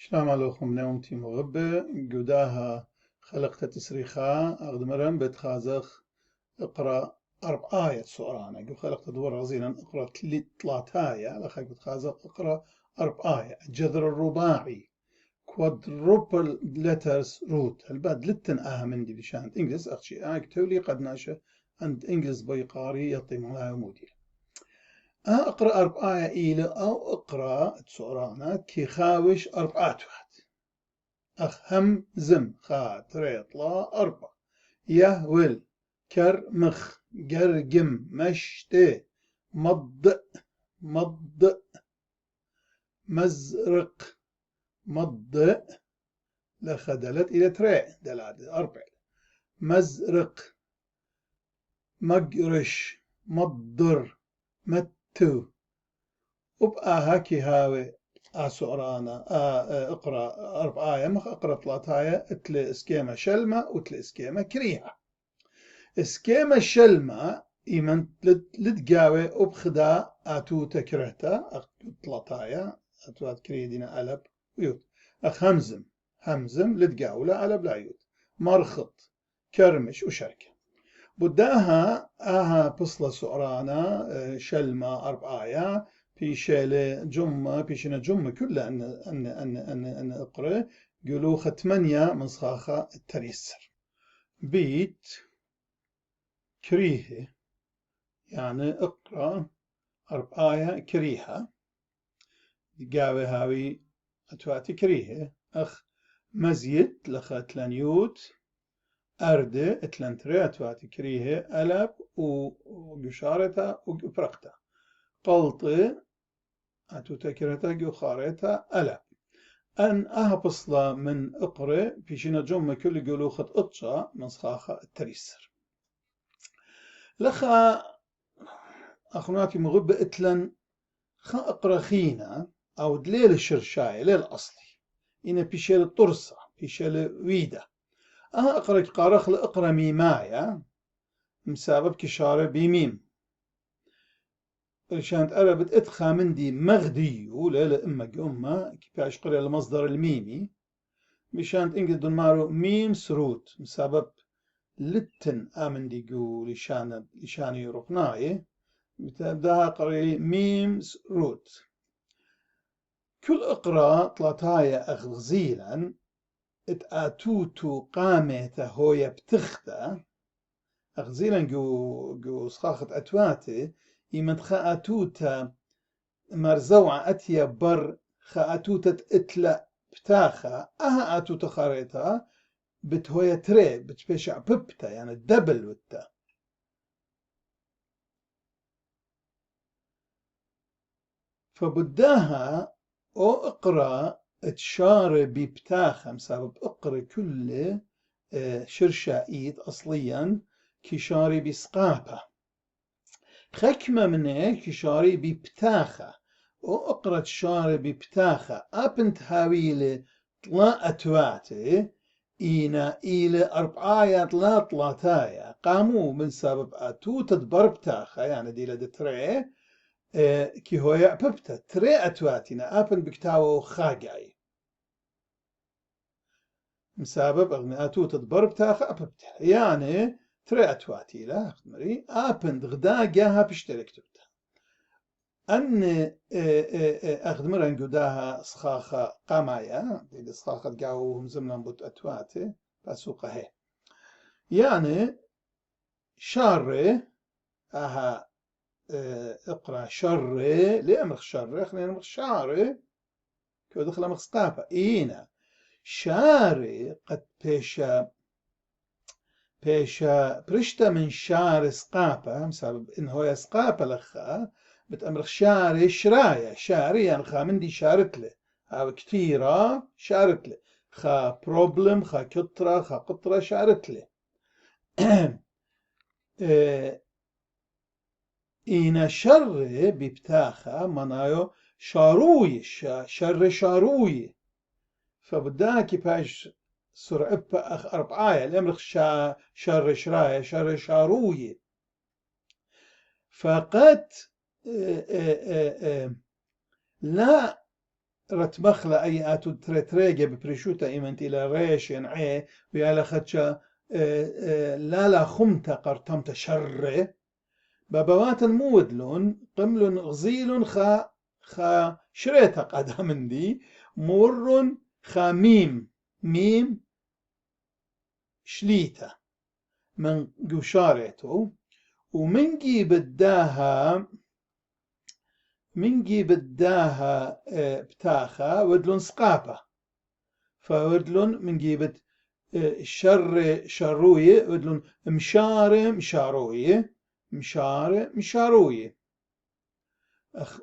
שלום עליכם נאומתי مربى جوداها خلقت تسريخا أقدمرن بتخازخ اقرأ أربع آية سؤرانا جو خلقت دور غزينا اقرأ ثلاث آية لخلق بتخازخ اقرأ أربع آية الجذر الرباعي quadruple letters root البعد لتن من دي بشان إنجلس أخشي تولي قد ناشا عند إنجلس بيقاري يطيم على مودي أقرأ أربع آية إلى أو اقرأ سؤرانا كي خاوش أربعات واحد أخ هم زم خا تريطلا أربع يهول كرمخ جرجم مشتي مض مزرق مض لخدلت إلى تري دلاد أربع مزرق مقرش مضر متو وبقى هاكي هاوي سؤرانا اقرا أربع آية مخ اقرا ثلاث آية اتل اسكيما شلمة وتل اسكيما كريها اسكيما شلمة إيمن لتقاوي وبخدا آتو تكرهتا ثلاث آية آتو كريدنا ألب ويوت أخ همزم لتقاوي لا ألب لا يوت مرخط كرمش وشركة بداها بصلة سؤرانا شلمة أربع آية بيشيلة جمة بيشنا جمة كلها أن أقرأ قولوا ختمانية مصخاخة التريسر بيت كريه يعني اقرأ أربع آية كريهة قاوي هاوي أتواتي كريه أخ مزيت لخت لنيوت أردة اتلنتري أتواتي كريه ألب وقشارتها وفرقتها قلطة أتوتكرتها قخارتها ألب أن بصلة من أقرأ بيشينا جمة كل قلوخة أطشا من صخاخة التريسر لخا أخناتي مغبة إتلن خا أقرأ خينا أو دليل الشرشاية ليل أصلي إنا بيشيل الطرصة بيشيل ويدا أقرأ قارخ لأقرأ ميمايا مسبب كشارة بميم رشانت أربت إدخا من دي مغدي ولا أمة كيفاش قرأ المصدر الميمي مشانت إنجل دون مارو ميم سروت مسبب لتن آمن دي جو لشان يرقناي بتبدأ قرأ ميم سروت كل اقرأ طلاتايا أغزيلا اتآتوتو قامته هويا بتخته أغزيلا جو صخاخة أتواتي يمن خاءتوتا مرزوعة أتيا بر خاءتوتا اتلا بتاخا أتوتا خاريتا بتهويا تري بتبشع ببتا يعني الدبل وتا فبداها أو اقرأ تشاري ببتاخا مسبب اقرأ كل شرشائيت أصليا كشاري بسقابة خكمة منه كشاري ببتاخة وأقرأ شاري ببتاخة أبنت هاويلة طلاء أتواتي إينا إلى أربعايا طلاتايا قاموا من سبب أتو تدبر بتاخة يعني دي لدتري كي هو يعببتا تري أتواتينا أبن بكتاو خاقعي مسبب أغني أتو تدبر بتاخة أببتا يعني تري أتواتي لا مري أبن غدا جاها بشتركتبتا أن أخدمرن جداها صخاخة قمايا دي صخاخة جاوهم زمن بوت أتواتي بسوقه هي يعني شر اقرأ شر لأمر شر خلينا نمر شعر كو دخل أمر سقافة إينا شاري قد بيشا برشتا من شار سقافة بسبب إن هو سقافة لخا بتأمر شاري شرايا شاري يعني خا من دي شارتله هاو كتيرة شارتله خا بروبلم خا كترة خا قطرة شارتله إينا شر ببتاخة منايو شاروي شر شاروي فبداكي باش سرعب أخ أربعايا الأمر شر شرايا شر شاروي فقد لا رتمخلة أي آتو تريتريجة ببريشوتا إيمنت إلى ريش ينعي ويالا خدشا لا خمتا قرتمتا شر بابوات مودلون قملون غزيل خا شريتا قدام دي مر خا ميم شليتا من قشارته ومنجي بداها بتاخا ودلون سقابة فودلون من جيبت شروية ودلون مشاروية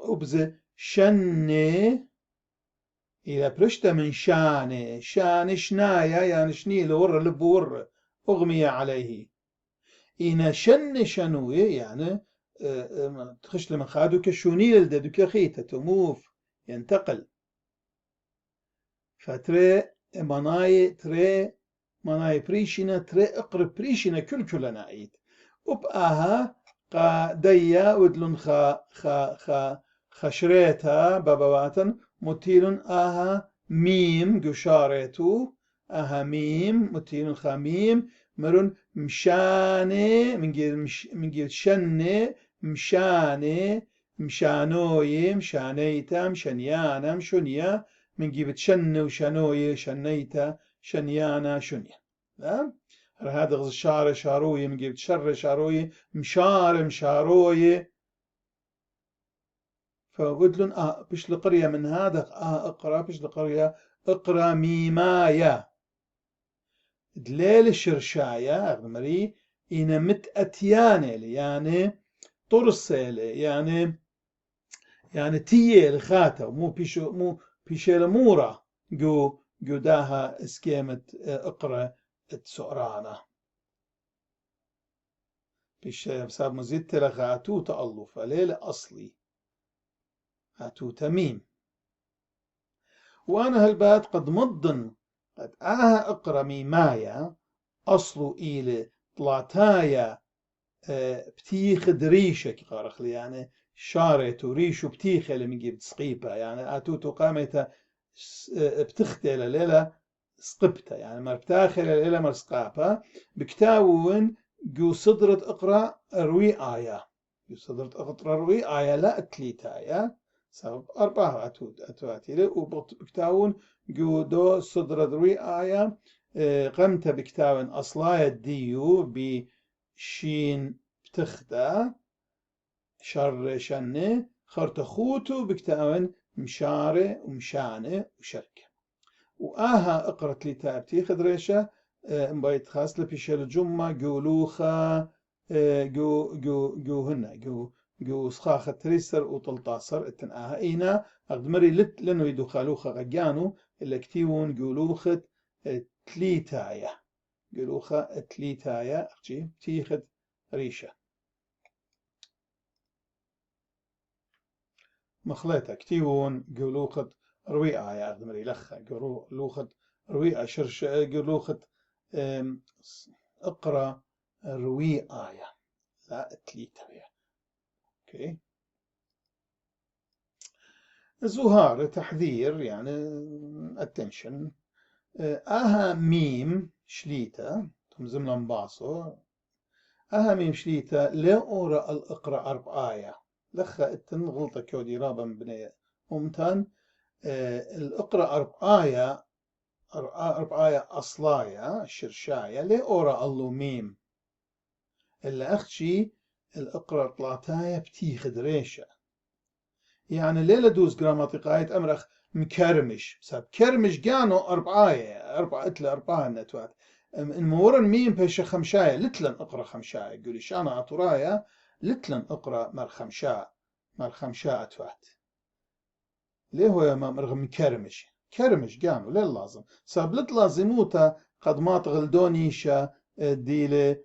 وبز شنة إلى برشتة من شان شنايا يعني شنيل ورا لب ورا أغمي عليه إنا شنوية يعني تخش لمن خادو كشونيل دادو كخيتة تموف ينتقل فتري مناي بريشنا تري اقرب بريشنا كل نايت وبآها قا ديا ودلن خشريتا بابواتن متيلن آها ميم قشاريتو آها ميم متيلن خاميم مرن مشاني من جيل شنة مشانوي مشانيتا مشنيانا مشنيا من جيبت شن وشنوية شنيتا شنيانا شنيا هذا غز شاروية من جيبت شاروية مشاروية فقلت بش لقرية من هذا اقرا بش لقرية اقرا ميمايا دليل الشرشاية مري إنا متأتيانة يعني طرسة يعني تيه لخاتا مو بيشيل مورا جو داها اسكيمة اقرا السؤرانة بسبب مزيد لخاتو تألف ليلة أصلي هاتو تميم وأنا هالبات قد مضن قد اقرا ميمايا أصلو إلى طلاتايا بتيخد ريشك قارخلي يعني شارتو ريشو بتيخل من جيب سقيبة يعني اتوتو قامتا بتختل ليلة سقبتا يعني مر بتاخل ليلة مر سقابة بكتاون جو صدرت اقرا روي آية جو صدرت اقرا روي آية لا اتليتايا سبب أربعة أتواتي وبكتاون جو دو صدرت روي آية قمت بكتاون أصلايا ديو بشين بتخدا شنة خرتخوتو بكتاون مشارة ومشانة وشركة وآها اقرت لي تابتي خدريشة مبايت خاص لبيشل الجمعة جولوخا جو سخاخة تريسر وطلطاسر اتن آها اينا اغدمري لنو يدو خالوخا غجانو اللي كتيون جولوخة تليتايا جولوخة تليتايا اختي بتيخد ريشة مخليتا كتيون جولوخة رويئة يا أغدمري لخا جولوخة رويئة شرش جولوخة اقرأ رويئة لا تليتايا اوكي زهار تحذير يعني attention آها ميم شليتا تمزم لنباصو آها ميم شليتا لا أورا الأقرأ أربعايا لخا اتن غلطة كودي رابا بنية ممتن الأقرأ أربعايا أصلايا الشرشايا لا أورا اللو ميم إلا أختشي الأقرأ طلاتايا بتيخد ريشة يعني ليلة دوز جراماتيقاية أمرخ مكرمش بسبب كرمش جانو أربعة نتوات المورن ميم بيش خمشاية لتلن أقرأ خمشاية قولي شانا عطرايا لتلن أقرأ مر خمشاء أتوات ليه هو يا مرغم مكرمش كرمش جانو ليه لازم سبب لازموتا قد ما تغلدونيشا ديلي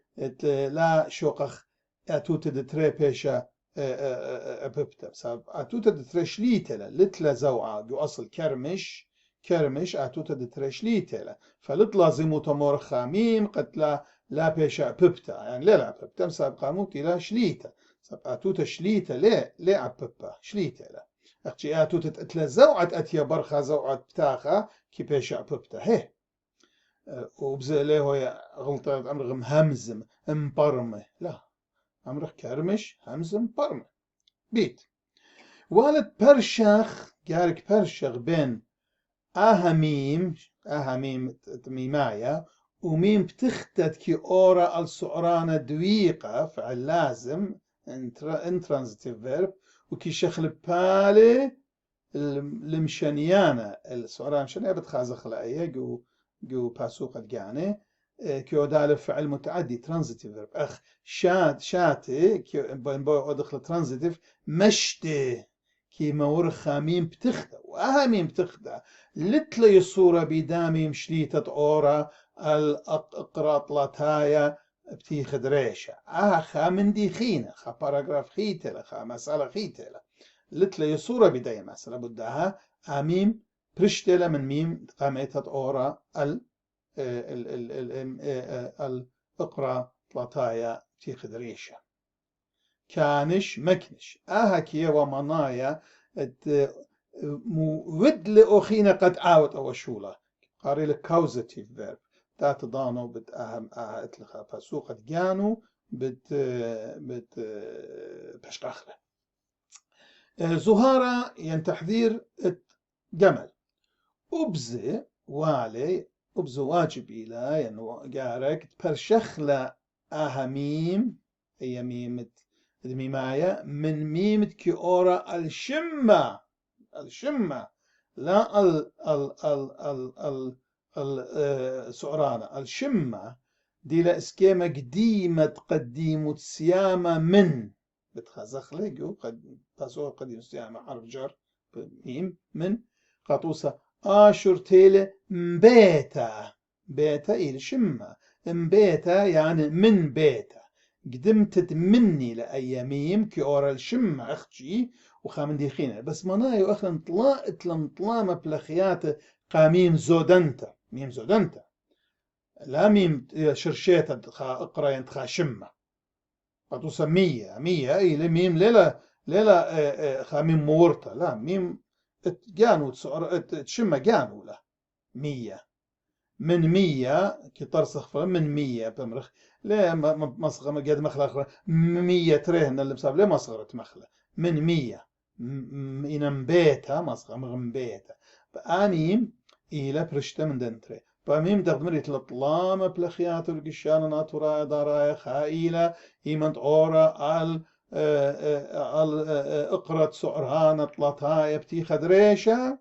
لا شوقخ أتوت دتري بيشا أببتا بسبب أتوت دتري شليتلا لتلا زوعة جو أصل كرمش أتوت دتري شليتلا فلت لازموتا مور خاميم قد لا بيشا أببتا يعني لا أببتا بسبب قاموتي لا شليتا سبب أتوت شليتا ليه أببتا شليتلا أختي آتو تتأتلا زوعة أتيا برخا زوعة بتاخا كي بيشع ببتا هي وبزي هو غلطة أمرغ همزم مبرمة لا أمرغ كرمش همزم مبرمة بيت والد برشخ جارك برشخ بين أهميم ميمايا وميم بتختت كي أورا السعرانة دويقة فعل لازم intransitive verb وكي شخل بالي المشانيانة السعرانة مشانية بتخازخ لأيه جو باسوق الجاني كيو دال فعل متعدي transitive verb أخ شاتي كيو بو أدخل transitive مشتي كي مورخا ميم بتخدى وأهميم بتخدى لتلي صورة بدامي مشليتة أورا الأقراط لاتايا بتيخد ريشة خا من دي خينة خا باراجراف خيتلة خا مسألة خيتلة لتلي صورة بداية مسألة بدها أميم برشتلة من ميم قامتة أورا الأقراط لاتايا بتيخد ريشة كانش مكنش كي ومنايا ود لأخينا قد عاوت أو شولا قاري لك كوزاتيف فيرب تات ضانو بت أهم اتلخا فسوق جانو بت بشقخرة زهارة ين تحذير جمل أبزي والي أبزي واجب إلى يعني جارك برشخلة أهميم هي ميمة الميماية من ميمة كيورا الشمة لا السعرانة الشمة دي لا اسكيمة قديمة تقديم سيامة من بتخزخ لقو قد تصور قديم سيامة حرف جر ميم من قطوسة آشر تيلة مبيتا بيتا إلى شمة مبيتا يعني من بيتا قدمت مني لأياميم كي أورا الشمة أختي وخامن دي خينة بس منايو أخلا طلامة بلخيات قاميم زودنتا ميم زودنتا لا ميم شرشيتا اقرا ينتخا شمة قطوسة مية إلى ميم ليلة خاميم مورتا لا ميم جانو تشمة جانو لا 100 من 100 كي ترسخ من 100 بمرخ لا مصغر ما قد مخلة 100 ترهن اللي بسبب لا مصغرة مخلة من 100 إن بيتا مصغر مغم بيتا فأميم إلى برشته من دنتري فأميم دغدمري تلطلام بلخيات القشان ناتورا دارايا خائلة إيمانت أورا اقرأت سعرانة طلطايا بتي خدريشة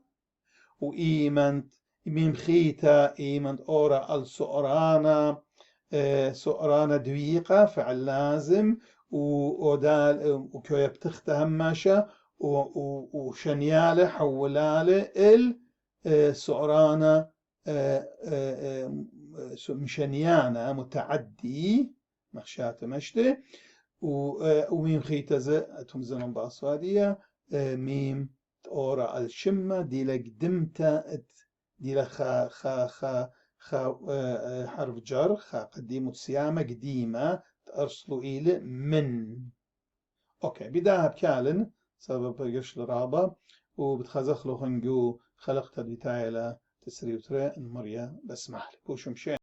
وإيمانت ميم خيتا إيمانت أورا السعرانة سعرانة دويقة فعل لازم ودال وكوية بتختها هماشة وشنيالة حولالة السعرانة مشنيانة متعدي مخشات مشته وميم خيتزة تمزن بأصوادية ميم أورا الشمة دي لقدمتا دي لخا حرف جر خا قديمة سيامة قديمة تأرسلوا إلى من أوكي بداها بكالن سبب قرش الرابة وبتخزخلو خنجو خلقت بتاعي تسري وتري المريا بسمح لك وشو مشي